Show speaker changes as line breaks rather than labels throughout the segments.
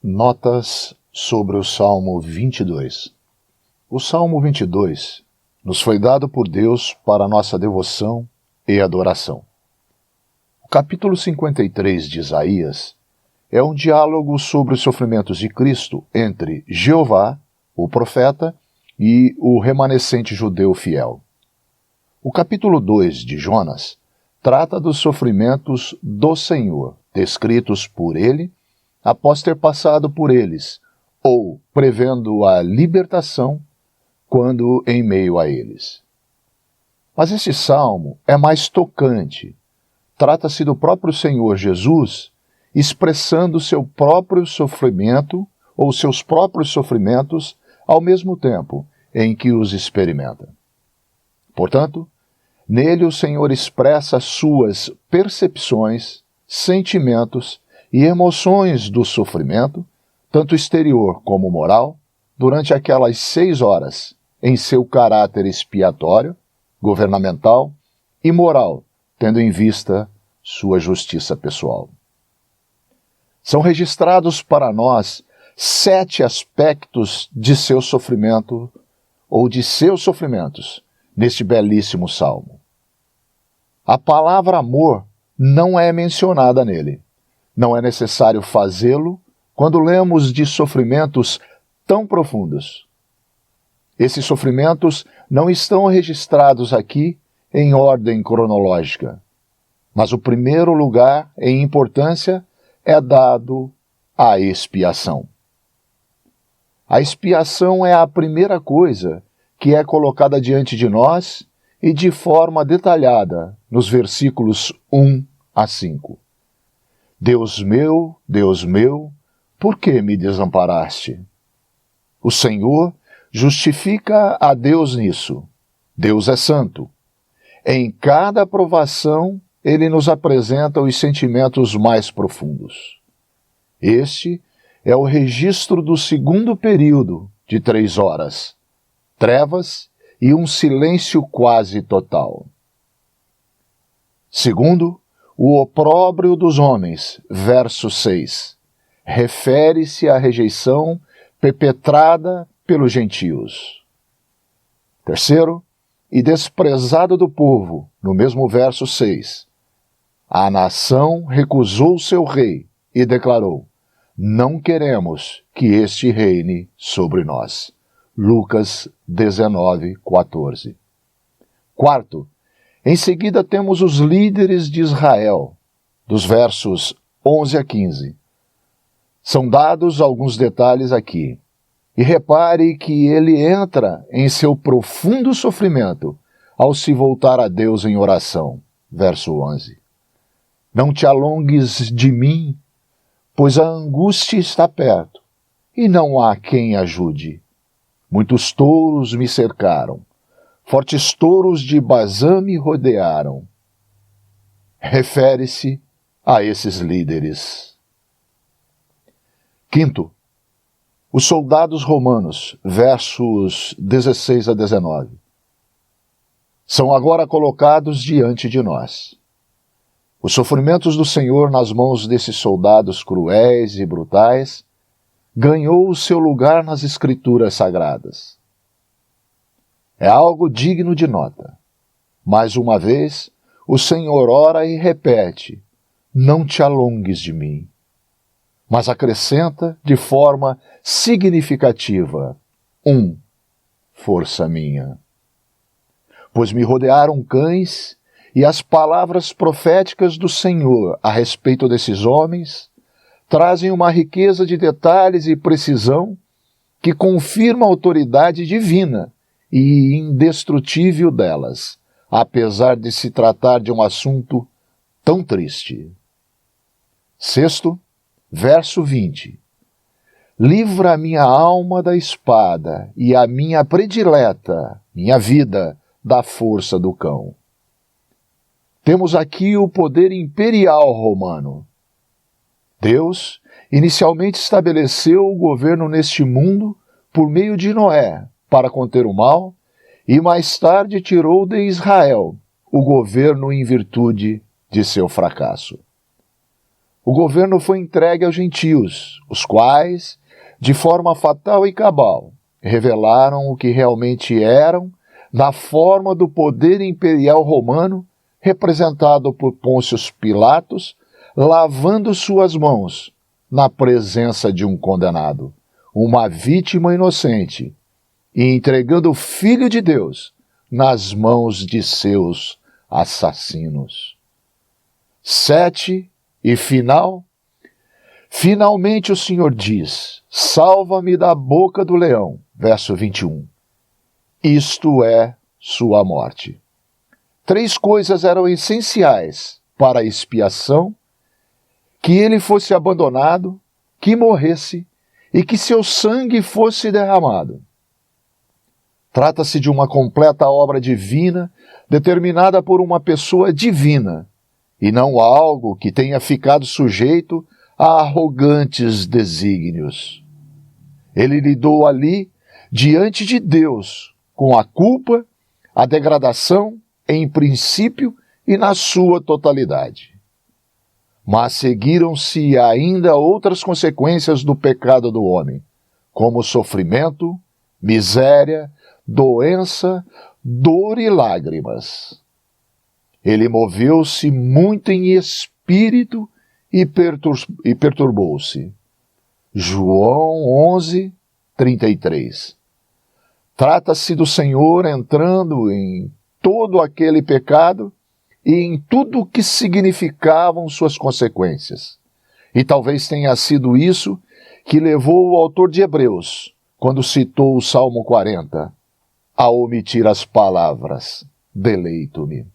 Notas sobre o Salmo 22. O Salmo 22 nos foi dado por Deus para nossa devoção e adoração. O capítulo 53 de Isaías é um diálogo sobre os sofrimentos de Cristo entre Jeová, o profeta, e o remanescente judeu fiel. O capítulo 2 de Jonas trata dos sofrimentos do Senhor, descritos por ele, após ter passado por eles, ou prevendo a libertação quando em meio a eles. Mas esse salmo é mais tocante. Trata-se do próprio Senhor Jesus expressando seu próprio sofrimento ou seus próprios sofrimentos ao mesmo tempo em que os experimenta. Portanto, nele o Senhor expressa suas percepções, sentimentos e emoções do sofrimento, tanto exterior como moral, durante aquelas 6 horas, em seu caráter expiatório, governamental e moral, tendo em vista sua justiça pessoal. São registrados para nós 7 aspectos de seu sofrimento ou de seus sofrimentos neste belíssimo salmo. A palavra amor não é mencionada nele. Não é necessário fazê-lo quando lemos de sofrimentos tão profundos. Esses sofrimentos não estão registrados aqui em ordem cronológica, mas o primeiro lugar em importância é dado à expiação. A expiação é a primeira coisa que é colocada diante de nós e de forma detalhada nos versículos 1 a 5. Deus meu, por que me desamparaste? O Senhor justifica a Deus nisso. Deus é santo. Em cada provação, Ele nos apresenta os sentimentos mais profundos. Este é o registro do segundo período de 3 horas, trevas e um silêncio quase total. Segundo, o opróbrio dos homens, verso 6, refere-se à rejeição perpetrada pelos gentios. Terceiro, e desprezado do povo, no mesmo verso 6, a nação recusou seu rei e declarou: não queremos que este reine sobre nós. Lucas 19:14. Quarto, em seguida temos os líderes de Israel, dos versos 11 a 15. São dados alguns detalhes aqui. E repare que ele entra em seu profundo sofrimento ao se voltar a Deus em oração. Verso 11. Não te alongues de mim, pois a angústia está perto, e não há quem ajude. Muitos touros me cercaram. Fortes touros de Bazã me rodearam. Refere-se a esses líderes. Quinto, os soldados romanos, versos 16 a 19. São agora colocados diante de nós. Os sofrimentos do Senhor nas mãos desses soldados cruéis e brutais ganhou o seu lugar nas Escrituras Sagradas. É algo digno de nota. Mais uma vez, o Senhor ora e repete: não te alongues de mim. Mas acrescenta de forma significativa: força minha. Pois me rodearam cães, e as palavras proféticas do Senhor a respeito desses homens trazem uma riqueza de detalhes e precisão que confirma a autoridade divina e indestrutível delas, apesar de se tratar de um assunto tão triste. Sexto, verso 20. Livra a minha alma da espada e a minha predileta, minha vida, da força do cão. Temos aqui o poder imperial romano. Deus inicialmente estabeleceu o governo neste mundo por meio de Noé, para conter o mal, e mais tarde tirou de Israel o governo em virtude de seu fracasso. o governo foi entregue aos gentios, os quais, de forma fatal e cabal, revelaram o que realmente eram na forma do poder imperial romano, representado por Pôncio Pilatos, lavando suas mãos na presença de um condenado, uma vítima inocente, e entregando o Filho de Deus nas mãos de seus assassinos. 7. E finalmente o Senhor diz: salva-me da boca do leão. Verso 21. Isto é sua morte. 3 coisas eram essenciais para a expiação: que ele fosse abandonado, que morresse e que seu sangue fosse derramado. Trata-se de uma completa obra divina, determinada por uma pessoa divina, e não algo que tenha ficado sujeito a arrogantes desígnios. Ele lidou ali, diante de Deus, com a culpa, a degradação, em princípio e na sua totalidade. Mas seguiram-se ainda outras consequências do pecado do homem, como sofrimento, miséria, doença, dor e lágrimas. Ele moveu-se muito em espírito e perturbou-se. João 11, 33. Trata-se do Senhor entrando em todo aquele pecado e em tudo o que significavam suas consequências. E talvez tenha sido isso que levou o autor de Hebreus, quando citou o Salmo 40, a omitir as palavras: deleito-me.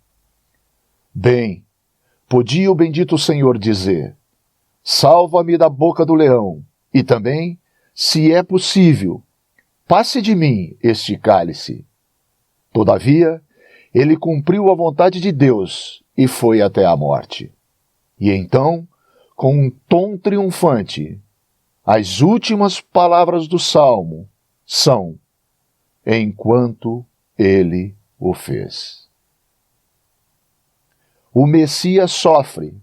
Bem, podia o bendito Senhor dizer: salva-me da boca do leão, e também, se é possível, passe de mim este cálice. Todavia, ele cumpriu a vontade de Deus e foi até a morte. E então, com um tom triunfante, as últimas palavras do Salmo são: enquanto ele o fez. O Messias sofre,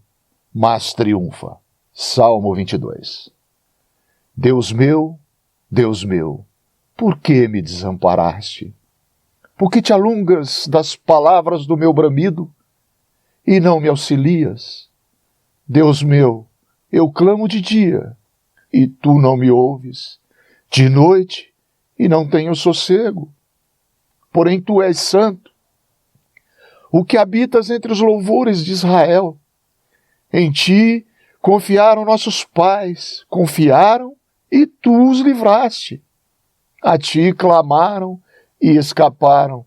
mas triunfa. Salmo 22. Deus meu, por que me desamparaste? Por que te alongas das palavras do meu bramido e não me auxilias? Deus meu, eu clamo de dia e tu não me ouves, de noite e não tenho sossego. Porém tu és santo, o que habitas entre os louvores de Israel. Em ti confiaram nossos pais, confiaram e tu os livraste. A ti clamaram e escaparam.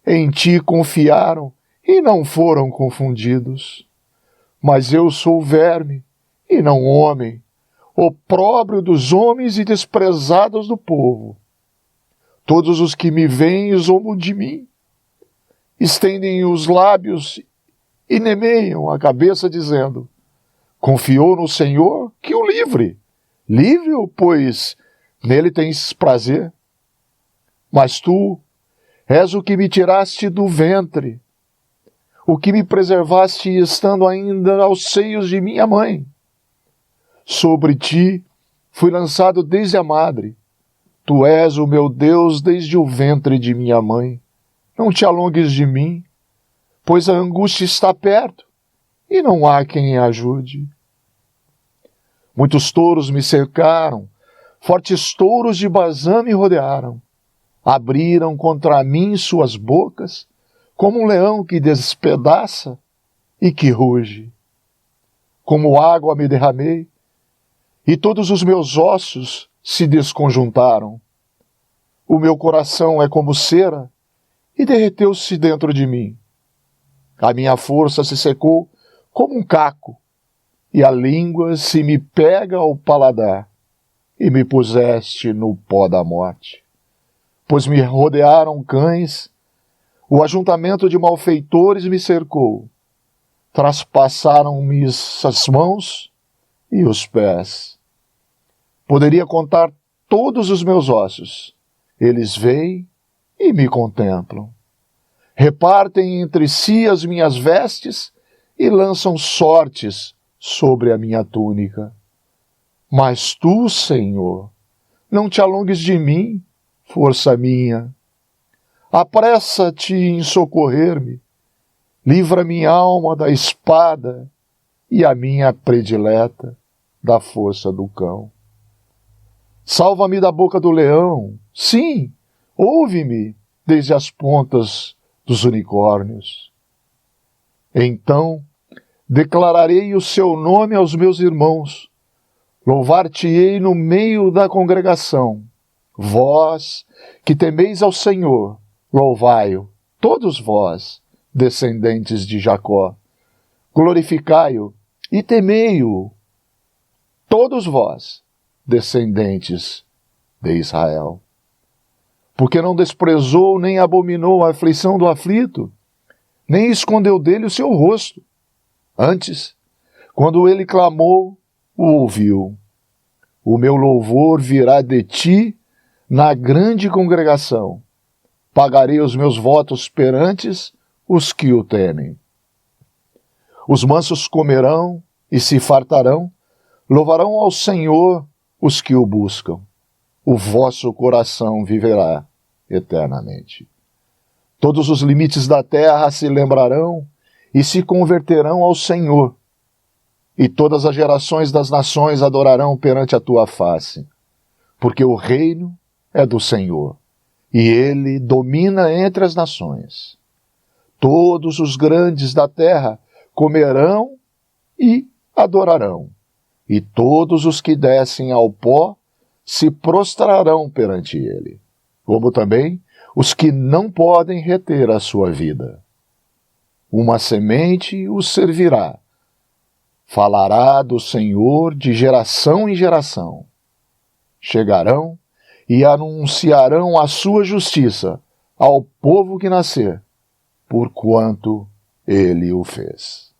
Em ti confiaram e não foram confundidos. Mas eu sou verme e não homem, opróbrio dos homens e desprezados do povo. Todos os que me veem zombam de mim, estendem os lábios e nemeiam a cabeça, dizendo: confiou no Senhor, que o livre. Livre-o, pois nele tens prazer. Mas tu és o que me tiraste do ventre, o que me preservaste estando ainda aos seios de minha mãe. Sobre ti fui lançado desde a madre. Tu és o meu Deus desde o ventre de minha mãe. Não te alongues de mim, pois a angústia está perto e não há quem a ajude. Muitos touros me cercaram, fortes touros de Bazã me rodearam. Abriram contra mim suas bocas, como um leão que despedaça e que ruge. Como água me derramei, e todos os meus ossos se desconjuntaram. O meu coração é como cera, e derreteu-se dentro de mim. A minha força se secou como um caco, e a língua se me pega ao paladar, e me puseste no pó da morte. Pois me rodearam cães, o ajuntamento de malfeitores me cercou, traspassaram-me as mãos e os pés. Poderia contar todos os meus ossos, eles veem e me contemplam. Repartem entre si as minhas vestes e lançam sortes sobre a minha túnica. Mas tu, Senhor, não te alongues de mim, força minha. Apressa-te em socorrer-me, livra minha alma da espada e a minha predileta da força do cão. Salva-me da boca do leão, sim, ouve-me desde as pontas dos unicórnios. Então declararei o seu nome aos meus irmãos, louvar-te-ei no meio da congregação. Vós que temeis ao Senhor, louvai-o, todos vós, descendentes de Jacó. Glorificai-o e temei-o, todos vós, descendentes de Israel. Porque não desprezou nem abominou a aflição do aflito, nem escondeu dele o seu rosto. Antes, quando ele clamou, o ouviu. O meu louvor virá de ti na grande congregação. Pagarei os meus votos perantes os que o temem. Os mansos comerão e se fartarão, louvarão ao Senhor os que o buscam. O vosso coração viverá eternamente. Todos os limites da terra se lembrarão e se converterão ao Senhor, e todas as gerações das nações adorarão perante a tua face, porque o reino é do Senhor, e ele domina entre as nações. Todos os grandes da terra comerão e adorarão, e todos os que descem ao pó se prostrarão perante ele, como também os que não podem reter a sua vida. Uma semente os servirá, falará do Senhor de geração em geração. Chegarão e anunciarão a sua justiça ao povo que nascer, porquanto ele o fez.